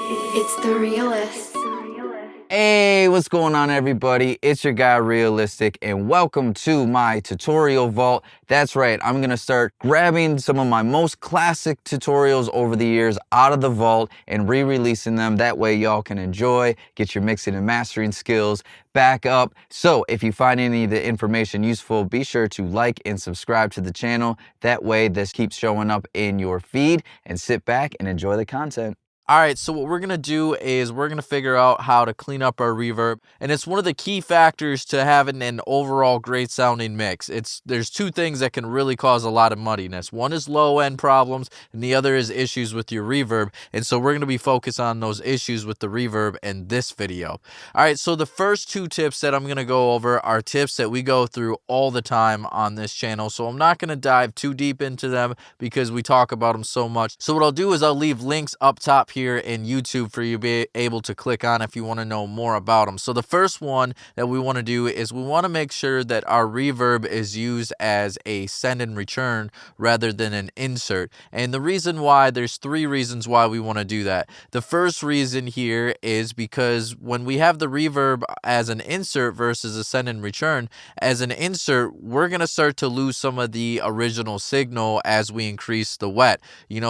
It's the realist. Hey, what's going on, everybody? It's your guy Realistic, and welcome to my tutorial vault. That's right, I'm gonna start grabbing some of my most classic tutorials over the years out of the vault and re-releasing them. That way y'all can enjoy, get your mixing and mastering skills back up. So if you find any of the information useful, be sure to like and subscribe to the channel. That way this keeps showing up in your feed, and sit back and enjoy the content. All right, so what we're going to do is we're going to figure out how to clean up our reverb, and it's one of the key factors to having an overall great sounding mix. There's two things that can really cause a lot of muddiness. One is low end problems, and the other is issues with your reverb, and so we're going to be focused on those issues with the reverb in this video. All right, so the first two tips that I'm going to go over are tips that we go through all the time on this channel, so I'm not going to dive too deep into them because we talk about them so much. So what I'll do is I'll leave links up top here in YouTube for you to be able to click on if you want to know more about them. So the first one that we want to do is we want to make sure that our reverb is used as a send and return rather than an insert. And the reason why, there's three reasons why we want to do that. The first reason here is because when we have the reverb as an insert versus a send and return, as an insert, we're going to start to lose some of the original signal as we increase the wet,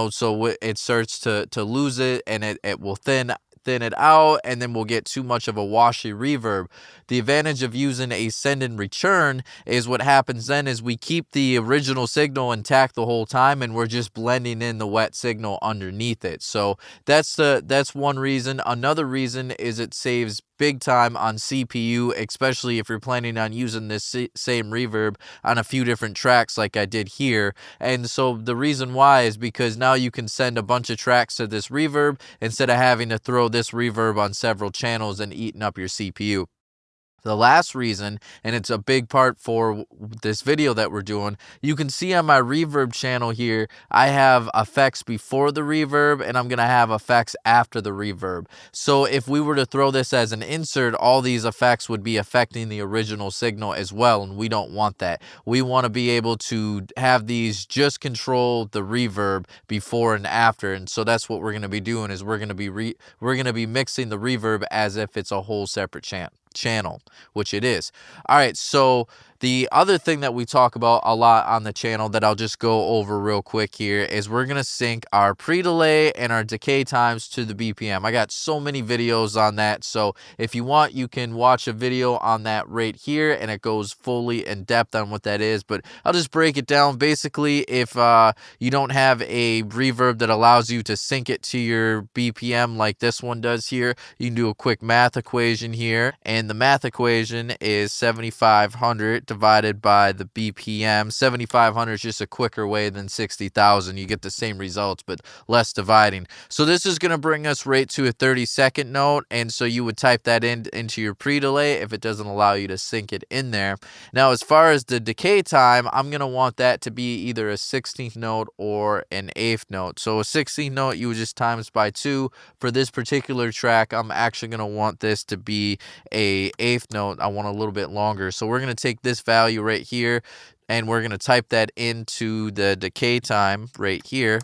so it starts to lose it, and it will thin it out, and then we'll get too much of a washy reverb. The advantage of using a send and return is what happens then is we keep the original signal intact the whole time, and we're just blending in the wet signal underneath it. So that's one reason. Another reason is it saves big time on CPU, especially if you're planning on using this same reverb on a few different tracks like I did here. And so the reason why is because now you can send a bunch of tracks to this reverb instead of having to throw this reverb on several channels and eating up your CPU. The last reason, and it's a big part for this video that we're doing, you can see on my reverb channel here, I have effects before the reverb, and I'm going to have effects after the reverb. So if we were to throw this as an insert, all these effects would be affecting the original signal as well, and we don't want that. We want to be able to have these just control the reverb before and after, and so that's what we're going to be doing, is we're going to be mixing the reverb as if it's a whole separate channel, which it is. All right, so the other thing that we talk about a lot on the channel that I'll just go over real quick here is we're going to sync our pre-delay and our decay times to the BPM. I got so many videos on that, so if you want, you can watch a video on that right here, and it goes fully in depth on what that is, but I'll just break it down. Basically, if you don't have a reverb that allows you to sync it to your BPM like this one does here, you can do a quick math equation here, and the math equation is 7,500 divided by the BPM. 7,500 is just a quicker way than 60,000. You get the same results, but less dividing. So this is going to bring us right to a 30-second note, and so you would type that into your pre-delay if it doesn't allow you to sync it in there. Now, as far as the decay time, I'm going to want that to be either a 16th note or an 8th note. So a 16th note, you would just times by 2. For this particular track, I'm actually going to want this to be a 8th note. I want a little bit longer. So we're going to take this value right here, and we're going to type that into the decay time right here.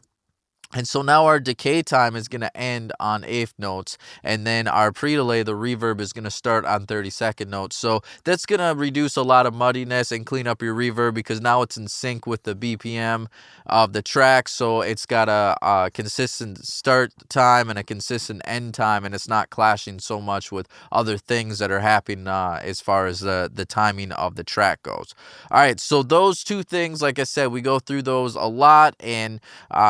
And so now our decay time is going to end on 8th notes, and then our pre-delay, the reverb, is going to start on 32nd notes. So that's going to reduce a lot of muddiness and clean up your reverb, because now it's in sync with the BPM of the track. So it's got a consistent start time and a consistent end time, and it's not clashing so much with other things that are happening as far as the timing of the track goes. All right, so those two things, like I said, we go through those a lot, and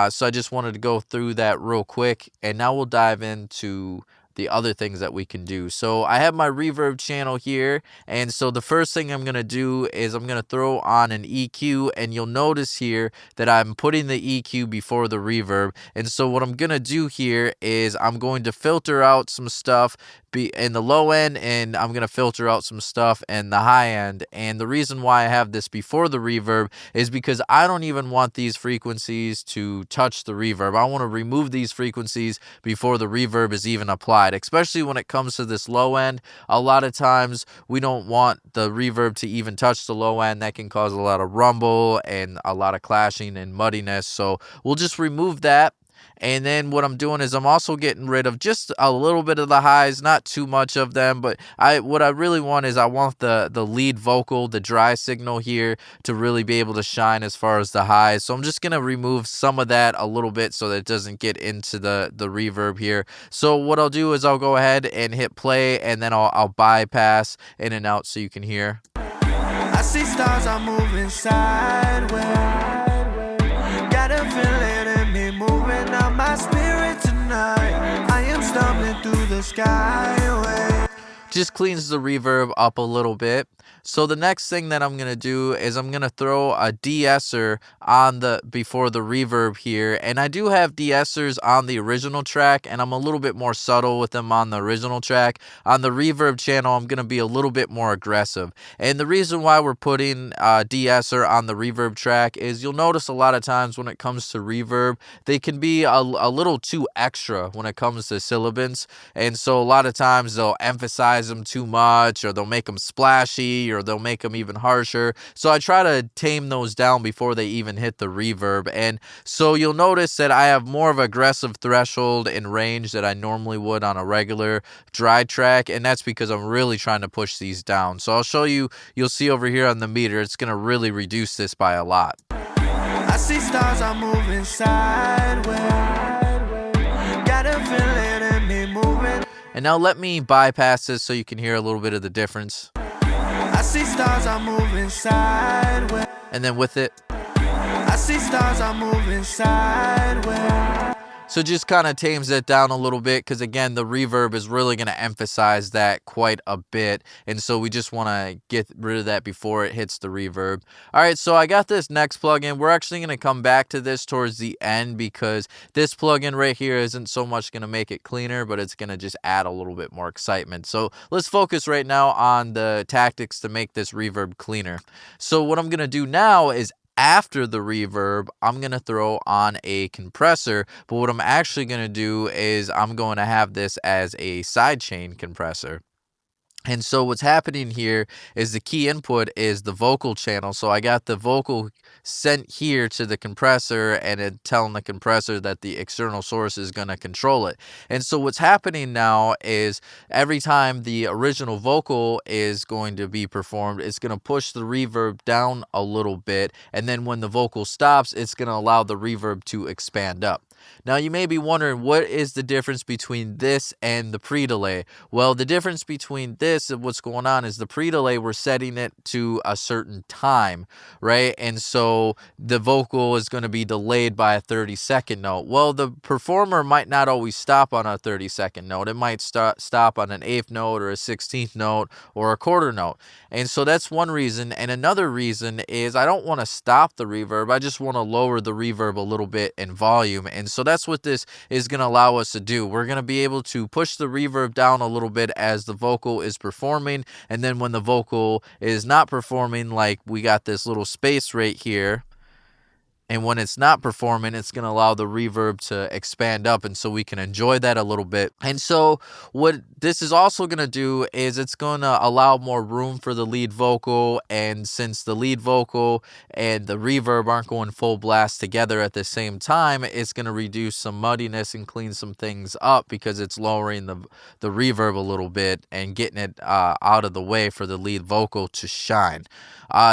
so I just wanted to go through that real quick, and now we'll dive into the other things that we can do. So I have my reverb channel here, and so the first thing I'm going to do is I'm going to throw on an EQ, and you'll notice here that I'm putting the EQ before the reverb. And so what I'm going to do here is I'm going to filter out some stuff in the low end, and I'm going to filter out some stuff in the high end. And the reason why I have this before the reverb is because I don't even want these frequencies to touch the reverb. I want to remove these frequencies before the reverb is even applied, especially when it comes to this low end. A lot of times we don't want the reverb to even touch the low end. That can cause a lot of rumble and a lot of clashing and muddiness. So we'll just remove that. And then what I'm doing is I'm also getting rid of just a little bit of the highs, not too much of them, but what I really want is I want the lead vocal, the dry signal here, to really be able to shine as far as the highs. So I'm just gonna remove some of that a little bit so that it doesn't get into the reverb here. So what I'll do is I'll go ahead and hit play, and then I'll bypass in and out so you can hear. I see stars are moving sideways. Got a feeling in me moving out my spirit tonight. I am stumbling through the skyway. Just cleans the reverb up a little bit. So the next thing that I'm gonna do is I'm gonna throw a de-esser on before the reverb here, and I do have de-essers on the original track, and I'm a little bit more subtle with them on the original track. On the reverb channel, I'm gonna be a little bit more aggressive, and the reason why we're putting de-esser on the reverb track is you'll notice a lot of times when it comes to reverb, they can be a little too extra when it comes to syllabants, and so a lot of times they'll emphasize them too much, or they'll make them splashy, or they'll make them even harsher. So I try to tame those down before they even hit the reverb. And so you'll notice that I have more of an aggressive threshold and range that I normally would on a regular dry track, and that's because I'm really trying to push these down. So I'll show you, you'll see over here on the meter, it's gonna really reduce this by a lot. I see stars are moving sideways. Got a feeling in me moving. And now let me bypass this so you can hear a little bit of the difference. I see stars are moving sideways. And then with it, I see stars are moving sideways. so just kind of tames it down a little bit, because again, the reverb is really going to emphasize that quite a bit, and so we just want to get rid of that before it hits the reverb. All right, so I got this next plugin. We're actually going to come back to this towards the end, because this plugin right here isn't so much going to make it cleaner, but it's going to just add a little bit more excitement. So let's focus right now on the tactics to make this reverb cleaner. So what I'm going to do now is, after the reverb, I'm going to throw on a compressor, but what I'm actually going to do is I'm going to have this as a sidechain compressor. And so what's happening here is the key input is the vocal channel. So I got the vocal sent here to the compressor, and it telling the compressor that the external source is going to control it. And so what's happening now is every time the original vocal is going to be performed, it's going to push the reverb down a little bit. And then when the vocal stops, it's going to allow the reverb to expand up. Now you may be wondering, what is the difference between this and the pre-delay? Well, the difference between this and what's going on is the pre-delay, we're setting it to a certain time, right? And so the vocal is going to be delayed by a 30-second note. Well, the performer might not always stop on a 30-second note. It might stop on an 8th note or a 16th note or a quarter note. And so that's one reason. And another reason is I don't want to stop the reverb. I just want to lower the reverb a little bit in volume. And so that's what this is going to allow us to do. We're going to be able to push the reverb down a little bit as the vocal is performing. And then when the vocal is not performing, like we got this little space right here, and when it's not performing, it's going to allow the reverb to expand up, and so we can enjoy that a little bit. And so what this is also going to do is it's going to allow more room for the lead vocal, and since the lead vocal and the reverb aren't going full blast together at the same time, it's going to reduce some muddiness and clean some things up, because it's lowering the reverb a little bit and getting it out of the way for the lead vocal to shine.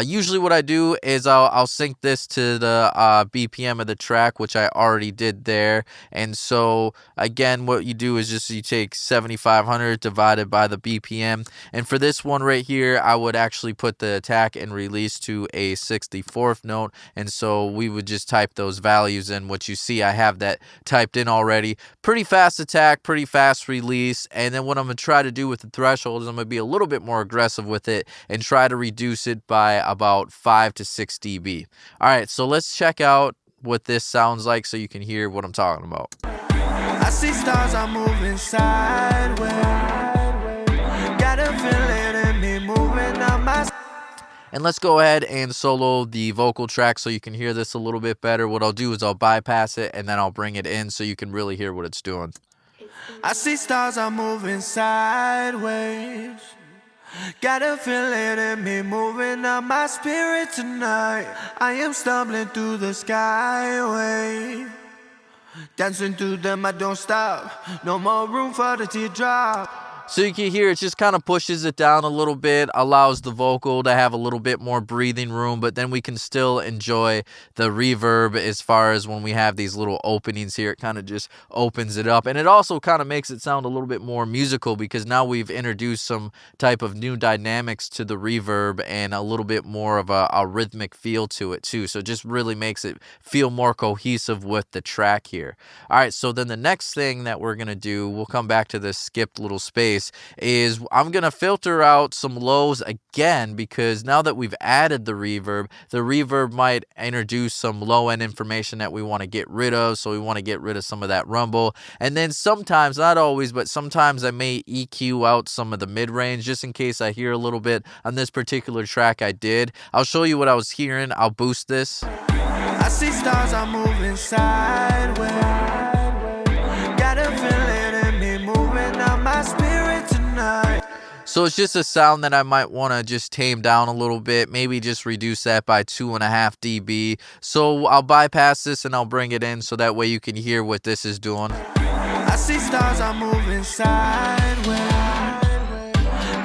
Usually what I do is I'll sync this to the BPM of the track, which I already did there. And so again, what you do is just you take 7,500 divided by the BPM. And for this one right here, I would actually put the attack and release to a 64th note. And so we would just type those values in. What you see, I have that typed in already. Pretty fast attack, pretty fast release. And then what I'm going to try to do with the threshold is I'm going to be a little bit more aggressive with it and try to reduce it by about 5 to 6 dB. All right, so let's check out what this sounds like so you can hear what I'm talking about. I see stars are moving sideways. Got a feeling in me moving out my. And let's go ahead and solo the vocal track so you can hear this a little bit better. What I'll do is I'll bypass it and then I'll bring it in so you can really hear what it's doing. I see stars are moving sideways. Got a feeling in me moving up my spirit tonight. I am stumbling through the skyway. Dancing through them, I don't stop. No more room for the teardrop. So you can hear it just kind of pushes it down a little bit, allows the vocal to have a little bit more breathing room, but then we can still enjoy the reverb as far as when we have these little openings here. It kind of just opens it up. And it also kind of makes it sound a little bit more musical because now we've introduced some type of new dynamics to the reverb and a little bit more of a rhythmic feel to it too. So it just really makes it feel more cohesive with the track here. All right, so then the next thing that we're going to do, we'll come back to this skipped little space, is I'm going to filter out some lows again because now that we've added the reverb might introduce some low end information that we want to get rid of. So we want to get rid of some of that rumble. And then sometimes, not always, but sometimes I may EQ out some of the mid range just in case I hear a little bit. On this particular track I did. I'll show you what I was hearing. I'll boost this. I see stars are moving sideways. Got a feeling in me moving out my spirit tonight. So it's just a sound that I might want to just tame down a little bit, maybe just reduce that by 2.5 dB. So I'll bypass this and I'll bring it in so that way you can hear what this is doing. I see stars are moving sideways.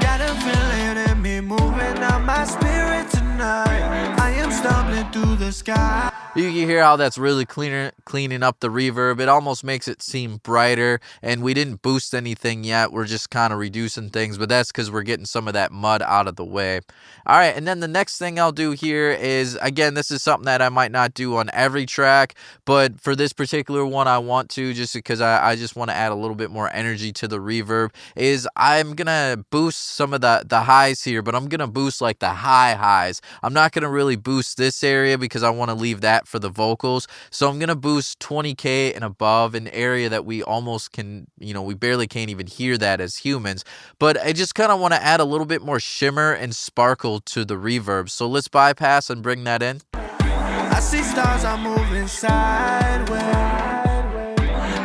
Got a feeling in me moving out my spirit tonight. I am stumbling through the sky. You can hear how that's really cleaning up the reverb. It almost makes it seem brighter, and we didn't boost anything yet. We're just kind of reducing things, but that's because we're getting some of that mud out of the way. All right, and then the next thing I'll do here is, again, this is something that I might not do on every track, but for this particular one I want to, just because I just want to add a little bit more energy to the reverb, is I'm going to boost some of the highs here, but I'm going to boost like the high highs. I'm not going to really boost this area because I want to leave that for the vocals. So I'm going to boost 20K and above, an area that we almost can, we barely can't even hear that as humans. But I just kind of want to add a little bit more shimmer and sparkle to the reverb. So let's bypass and bring that in. I see stars are moving sideways.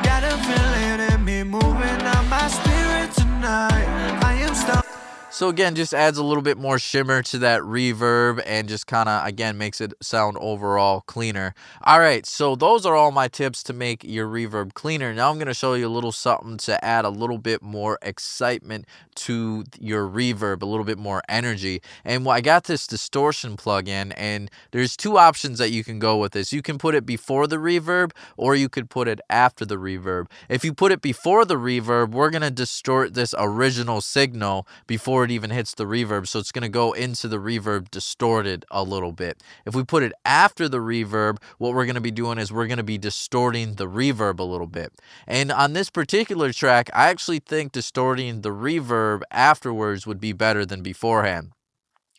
Got a feeling in me moving out my spirit tonight. I am stuck. So again, just adds a little bit more shimmer to that reverb and just kind of, again, makes it sound overall cleaner. All right, so those are all my tips to make your reverb cleaner. Now I'm going to show you a little something to add a little bit more excitement to your reverb, a little bit more energy. And I got this distortion plugin, and there's two options that you can go with this. You can put it before the reverb, or you could put it after the reverb. If you put it before the reverb, we're going to distort this original signal before it even hits the reverb, so it's going to go into the reverb distorted a little bit. If we put it after the reverb, what we're going to be doing is we're going to be distorting the reverb a little bit. And on this particular track, I actually think distorting the reverb afterwards would be better than beforehand.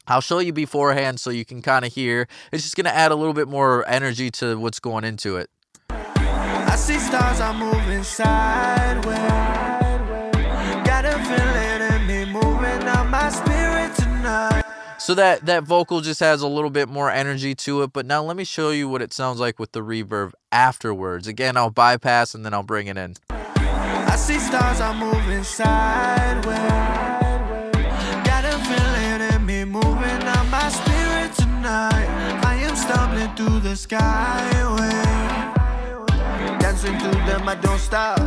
I'll show you beforehand so you can kind of hear. It's just going to add a little bit more energy to what's going into it. I see stars are moving sideways. Got a feeling in me moving out my spirit tonight. So that vocal just has a little bit more energy to it. But now let me show you what it sounds like with the reverb afterwards. Again, I'll bypass and then I'll bring it in. I see stars are moving sideways. Got a feeling in me moving out my spirit tonight. I am stumbling through the skyway. Dancing through them, I don't stop.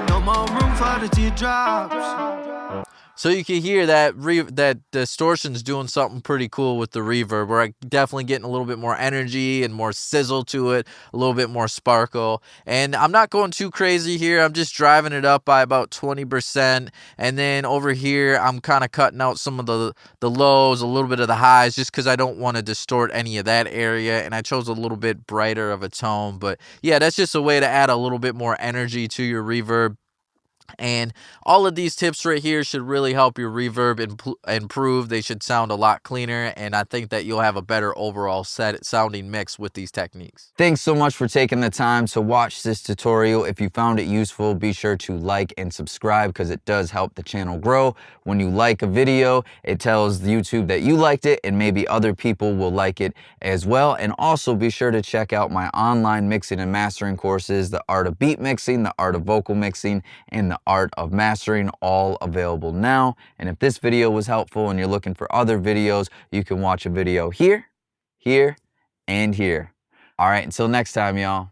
No more room for the teardrops. So you can hear that distortion's doing something pretty cool with the reverb. We're definitely getting a little bit more energy and more sizzle to it, a little bit more sparkle. And I'm not going too crazy here. I'm just driving it up by about 20%. And then over here, I'm kind of cutting out some of the lows, a little bit of the highs, just because I don't want to distort any of that area. And I chose a little bit brighter of a tone. But yeah, that's just a way to add a little bit more energy to your reverb. And all of these tips right here should really help your reverb improve. They should sound a lot cleaner, and I think that you'll have a better overall sounding mix with these techniques. Thanks so much for taking the time to watch this tutorial. If you found it useful, be sure to like and subscribe because it does help the channel grow. When you like a video, it tells YouTube that you liked it and maybe other people will like it as well. And also be sure to check out my online mixing and mastering courses, the art of beat mixing, the art of vocal mixing, and the art of mastering, all available now. And if this video was helpful and you're looking for other videos, you can watch a video here, here, and here. All right, until next time, y'all.